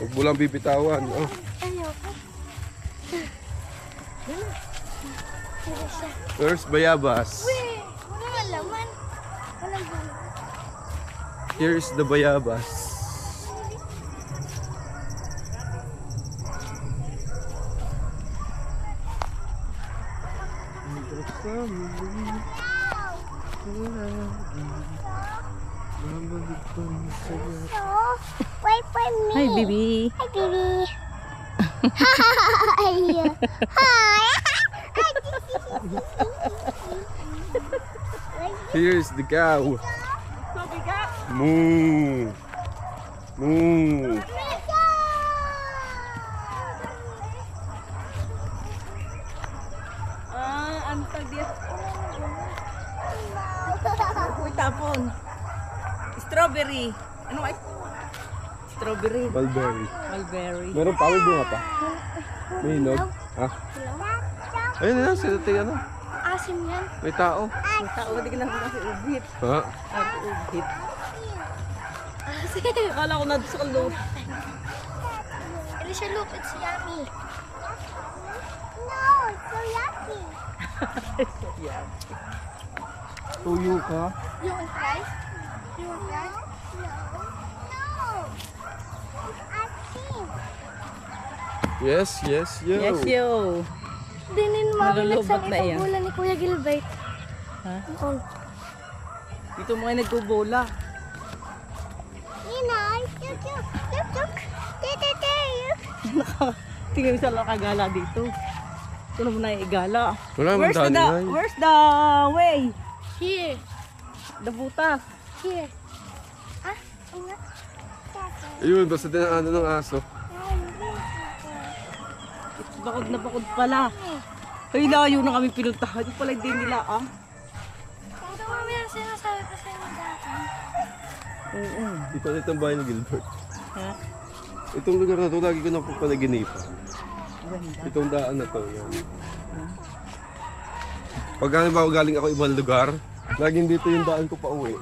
Huwag mo lang bibitawan. Oh. Where's bayabas? Walang laman. Walang bunga. Here is the bayabas. Wait for me. Hi, baby. Hi, baby. Hi. Here is the cow. Moo. Moo. Ano tag diyan? Uy, tapon. Strawberry. Ano ay? Strawberry. Mulberry. Mulberry. Meron pa, may bunga pa. May hinog. Ha? Ayun na, sila tayo ano. Asim yan. May tao. Ang tao hindi ka lang kasi ubit. Ha? Ang ubit. Akala ko na sa kalong. Alicia, look, it's yummy. No, it's so yucky. Yeah. Tuyo ka. You want fries? You want fries? No. Asim. Yes, yes, yo. Yes, yo. Dinin mamulit sa Nalulubot na yan. ipabulan ni Kuya Gilbert. Ha? Oh. Dito mga nagbobola. Ninay, yuk. Tingnan mo sa nakagala dito. Ito na muna yung igala. Wala naman daan nila. Where's the way? Here. The butas. Here. Ah, nga. Ayun, basta din ang ano ng aso. Bakod na bakod pala. Ay, layo na kami pinuntahan. Yung pala hindi nila ah. Ito mamaya sinasabi ko sa inyo dati. Oo. Dito na itong bahay ni Gilbert. Ha? Itong lugar na to, lagi ko na panaginip. Ganda. Itong daan na to. Yan. Pag galing ako ibang lugar, laging dito yung daan ko pa uwi.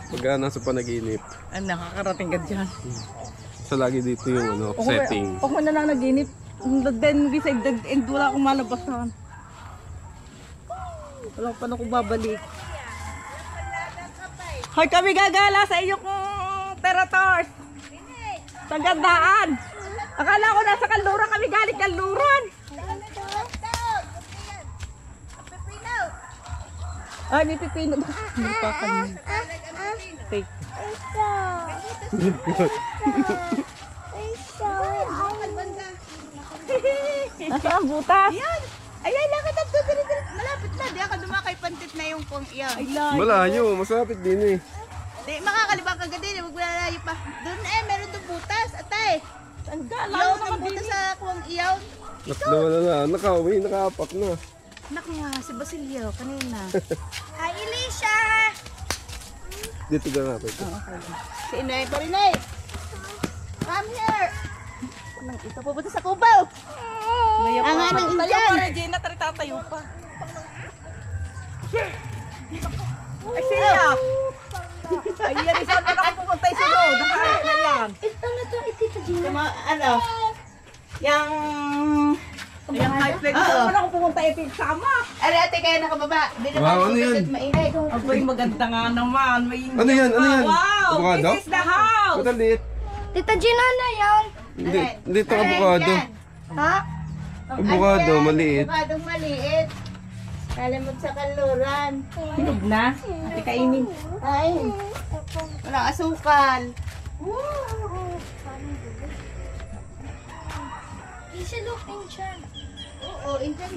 Pag nasa panaginip. Ah, nakakarating ka dyan. Sa lagi dito yung ano, setting. Ako na lang naginip. Then, beside the end, wala akong malabasan. Wala pa na akong babalik. Hoy, kami gagala sa iyo kong terators. Sa gandaan. Akala ko nasa Kanluran kami galing Kanluran. Ay, may pipino ba? Hindi pa kami. Take. Nasa ang butas? Yan! Ayan, lakad ang dito. Malapit na. Di ako dumakay pantit na yung kung iyan. Ay, layo. Malayo, masapit din eh. Di, makakalibang ka din. Maglalalayo pa. Doon meron doon butas. Atay. Ang Iyaw galaw ng naman butas din. sa kuwang iyaw. Nakawala na, nakauwi, nakaapak na. Naku nga, si Basilio kanina. Hi, Alicia! Dito ka nga ito. Si Inay pa rin eh. Come here. Ito pupunta sa Cubao. Layo Ang pa. anong Tayo Indian. pa, Regina. Tatayo pa. Ay, siya. Ay, yan. Saan pa na ako pupunta yung sunod? Nakahit na yan. Ito na to, Tita Gina. Ano? Yang... Ayan, high flag. Oo. Saan pa na ako pupunta yung sama? Ano ate kaya nakababa? Di Wow, naman ano yan? mainit. Aboy, maganda nga naman. May Ano yan? Ano yan? Wow, Avocado? this is the house. Ba't ang liit? Tita Gina na yan. Hindi, dito avocado. Ha? Avocado, maliit. Avocado maliit. Kalimot sa Kanluran. Hinog na. Ate kainin. Ay, walang asukal. Alicia, look, Indian. Oo, Indian